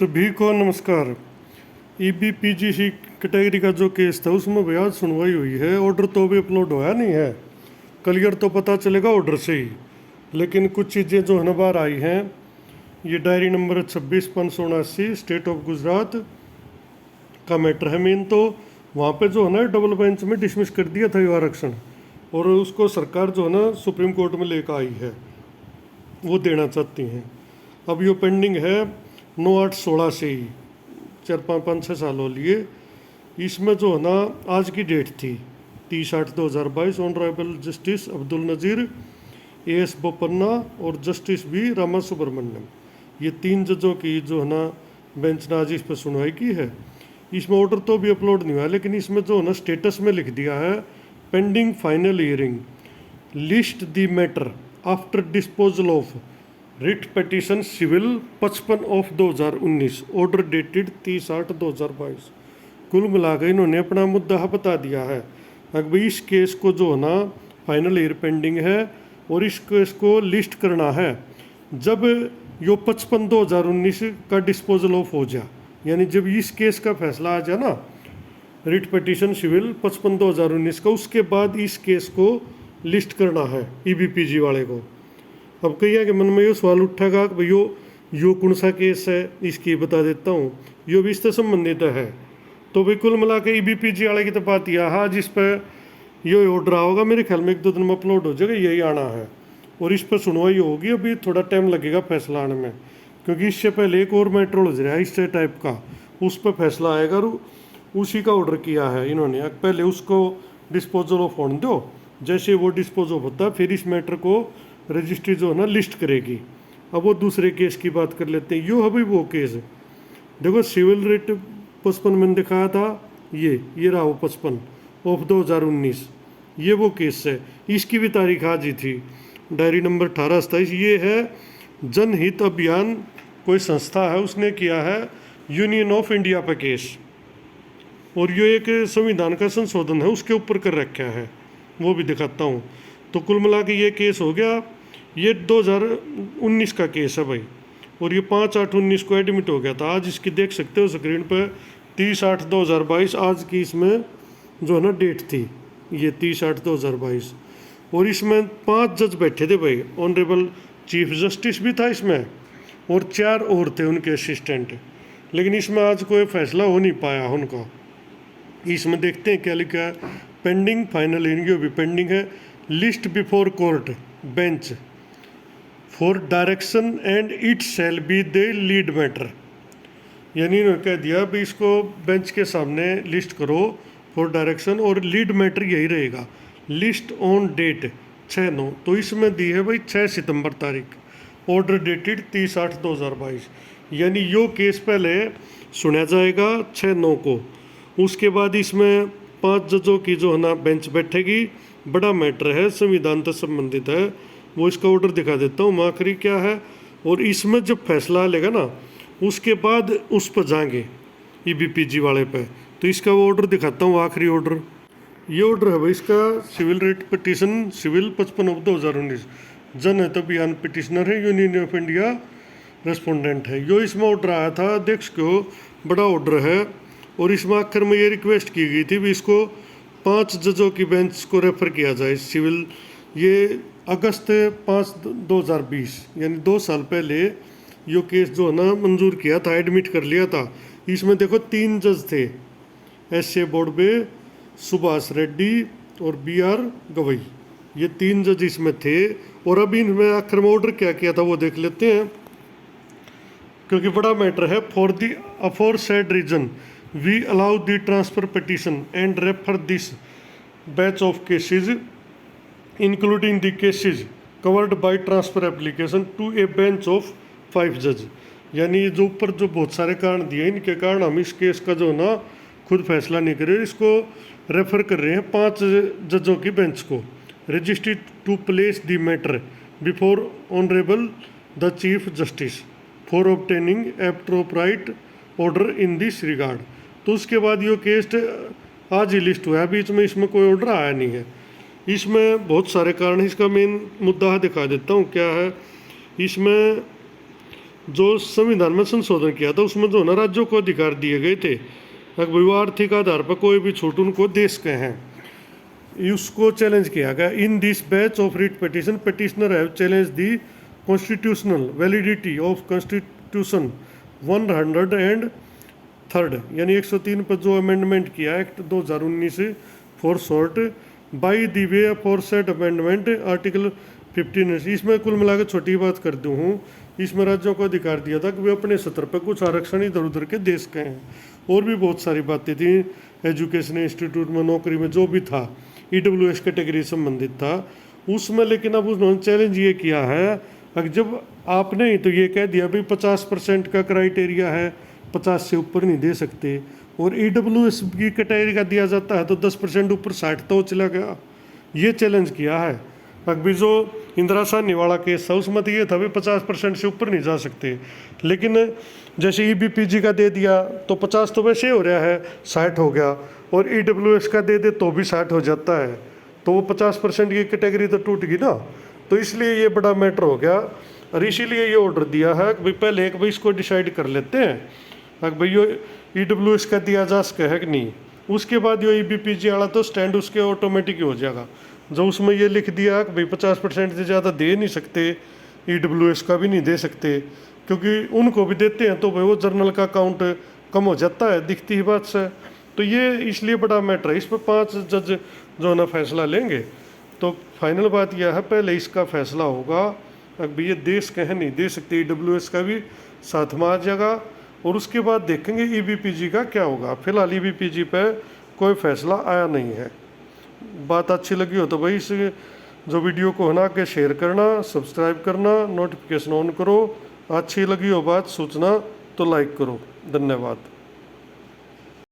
सभी को नमस्कार। ईबीपीजीसी कैटेगरी का जो केस था उसमें भी आज सुनवाई हुई है। ऑर्डर तो अभी अपलोड होया नहीं है, क्लियर तो पता चलेगा ऑर्डर से ही। लेकिन कुछ चीज़ें जो है ना बाहर आई हैं। ये diary number 26/579 state of Gujarat का मैटर है मेन। तो वहाँ पे जो है ना डबल बेंच में डिसमिस कर दिया था ये आरक्षण, और उसको सरकार जो है ना सुप्रीम कोर्ट में लेकर आई है, वो देना चाहती हैं। अब ये पेंडिंग है 9/8/16 से ही, 4-5-6 साल हो लिए। इसमें जो है ना आज की डेट थी 30/8/2022। Honourable justice Abdul Nazeer S Bopanna और जस्टिस बी रामा सुब्रमण्यम, ये 3 जजों की जो है ना बेंच ने आज इस पर सुनवाई की है। इसमें ऑर्डर तो भी अपलोड नहीं हुआ, लेकिन इसमें जो है ना स्टेटस में लिख दिया है pending final hearing, list the matter after disposal of writ petition civil 55/2019 order dated 30/8/2022। कुल मिलाकर इन्होंने अपना मुद्दा बता दिया है। अब इस केस को जो है ना फाइनल ईयर पेंडिंग है, और इस केस को लिस्ट करना है जब यो 55/2019 का डिस्पोजल ऑफ हो जाए, यानी जब इस केस का फैसला आ जाए ना रिट पिटीशन सिविल 55/2019 का, उसके बाद इस केस को लिस्ट करना है ईबीपीजी वाले को। अब कई के मन में ये सवाल उठेगा कि भाई यो कौन सा केस है, इसकी बता देता हूँ। यो भी इससे संबंधित है। तो भाई कुल मिला के ईबीपीजी वाले की तो बात यह है, जिस पर ये ऑर्डर होगा मेरे ख्याल में 1-2 दिन में अपलोड हो जाएगा, यही आना है। और इस पर सुनवाई होगी, अभी थोड़ा टाइम लगेगा फैसला आने में, क्योंकि इससे पहले एक और मैटर हो रहा है इससे टाइप का, उस पर फैसला आएगा। उसी का ऑर्डर किया है इन्होंने। पहले उसको डिस्पोजल ऑफ होने दो, जैसे वो डिस्पोज ऑफ होता है फिर इस मैटर को रजिस्ट्री जो है ना लिस्ट करेगी। अब वो दूसरे केस की बात कर लेते हैं। यो है भाई वो केस, देखो सिविल रिट 55 मैंने दिखाया था, ये रहा वो 55/2019, ये वो केस है। इसकी भी तारीख आज ही थी, डायरी नंबर 18/27। ये है जनहित अभियान, कोई संस्था है उसने किया है यूनियन ऑफ इंडिया पर केस, और ये एक संविधान का संशोधन है उसके ऊपर कर रखा है, वो भी दिखाता हूँ। तो कुल मिला के ये केस हो गया, ये 2019 का केस है भाई, और ये 5/8/19 को एडमिट हो गया था। आज इसकी देख सकते हो स्क्रीन पर 30/8/2022 आज की इसमें जो है ना डेट थी, ये 30/8/2022। और इसमें 5 जज बैठे थे भाई, ऑनरेबल चीफ जस्टिस भी था इसमें, और 4 और थे उनके असिस्टेंट। लेकिन इसमें आज कोई फैसला हो नहीं पाया उनका। इसमें देखते हैं क्या लिखा है, पेंडिंग फाइनल हियरिंग भी पेंडिंग है, list before court bench for direction and it shall be the lead matter. यानी इन्होंने कह दिया भाई इसको बेंच के सामने लिस्ट करो फॉर डायरेक्शन, और लीड मैटर यही रहेगा। लिस्ट ऑन डेट 6/9, तो इसमें दी है भाई 6 सितंबर तारीख, ऑर्डर डेटेड 30/8/2022। यानी यो केस पहले सुना जाएगा 6/9 को, उसके बाद इसमें 5 जजों की जो है ना बेंच बैठेगी। बड़ा मैटर है, संविधान से संबंधित है, वो इसका ऑर्डर दिखा देता हूँ आखिरी क्या है। और इसमें जब फैसला लेगा ना उसके बाद उस पर जाएंगे ईबीपीजी वाले पे, तो इसका वो ऑर्डर दिखाता हूँ आखिरी ऑर्डर। ये ऑर्डर है भाई इसका, सिविल रिट पिटीशन सिविल 55/2019, जनहित अभियान पिटिशनर है, यूनियन ऑफ इंडिया रेस्पोंडेंट है। यो इसमें ऑर्डर आया था, देख सको बड़ा ऑर्डर है। और इसमें आखिर में ये रिक्वेस्ट की गई थी भी इसको 5 जजों की बेंच को रेफर किया जाए सिविल। ये अगस्त 5/2020 यानी 2 साल पहले यो केस जो है ना मंजूर किया था, एडमिट कर लिया था। इसमें देखो 3 जज थे, एस.ए. बोडबे, सुभाष रेड्डी और B.R. गवई, ये 3 जज इसमें थे। और अभी इनमें आखिर में ऑर्डर क्या किया था वो देख लेते हैं, क्योंकि बड़ा मैटर है। For the aforesaid reason we allow the transfer petition and refer this batch of cases including the cases covered by transfer application to a bench of 5 जज। यानी जो ऊपर जो बहुत सारे कारण दिए, इनके कारण हम इस केस का जो ना खुद फैसला नहीं कर रहे, इसको रेफर कर रहे हैं 5 जजों की बेंच को, registry to place the matter before honourable the chief justice for obtaining appropriate order in this regard. तो उसके बाद ये केस आज ही लिस्ट हुआ है, बीच में इसमें कोई ऑर्डर आया नहीं है। इसमें बहुत सारे कारण, इसका मेन मुद्दा दिखा देता हूँ क्या है। इसमें जो संविधान में संशोधन किया था उसमें जो ना राज्यों को अधिकार दिए गए थे अगर वो आर्थिक आधार पर कोई भी छूट उनको दे सके हैं, उसको चैलेंज किया गया। In this batch of writ petition petitioner have challenge the constitutional validity of constitution 103 यानी 103 पर जो अमेंडमेंट किया act 2019 for short by the way for set amendment article 15। इसमें कुल मिलाकर छोटी बात कर दूँ हूँ, इसमें राज्यों को अधिकार दिया था कि वे अपने स्तर पर कुछ आरक्षण इधर उधर के दे सके हैं। और भी बहुत सारी बातें थी, एजुकेशन इंस्टीट्यूट में नौकरी में जो भी था EWS कैटेगरी संबंधित था उसमें। लेकिन अब उन्होंने चैलेंज ये किया है कि जब आपने ही तो ये कह दिया भाई 50% का क्राइटेरिया है, 50 से ऊपर नहीं दे सकते, और EWS की कैटेगरी का दिया जाता है तो 10% ऊपर 60 तो चला गया। ये चैलेंज किया है। अभी जो इंदिरा साहनी वाला केस था उसमें तो ये था भाई 50% से ऊपर नहीं जा सकते, लेकिन जैसे EBPG का दे दिया तो 50 तो वैसे हो रहा है, 60 हो गया, और EWS का दे दे तो भी 60 हो जाता है, तो वो 50% की कैटेगरी तो टूट गई ना। तो इसलिए ये बड़ा मैटर हो गया और इसीलिए ये ऑर्डर दिया है कि भाई पहले एक भाई इसको डिसाइड कर लेते हैं कि भाई ये EWS का दिया जा सके है कि नहीं, उसके बाद ये EBPG वाला तो स्टैंड उसके ऑटोमेटिक ही हो जाएगा। जो उसमें ये लिख दिया कि भाई 50% से ज़्यादा दे नहीं सकते, EWS का भी नहीं दे सकते, क्योंकि उनको भी देते हैं तो भाई वो जर्नल का काउंट कम हो जाता है, दिखती ही बात से। तो ये इसलिए बड़ा मैटर है, इस पर 5 जज जो ना फैसला लेंगे। तो फाइनल बात यह है पहले इसका फैसला होगा अभी ये देश कह नहीं दे सकते, EWS का भी साथ में आ जाएगा, और उसके बाद देखेंगे EBPG का क्या होगा। फिलहाल EBPG पे कोई फैसला आया नहीं है। बात अच्छी लगी हो तो भाई इस जो वीडियो को बना के शेयर करना, सब्सक्राइब करना, नोटिफिकेशन ऑन करो। अच्छी लगी हो बात सूचना तो लाइक करो। धन्यवाद।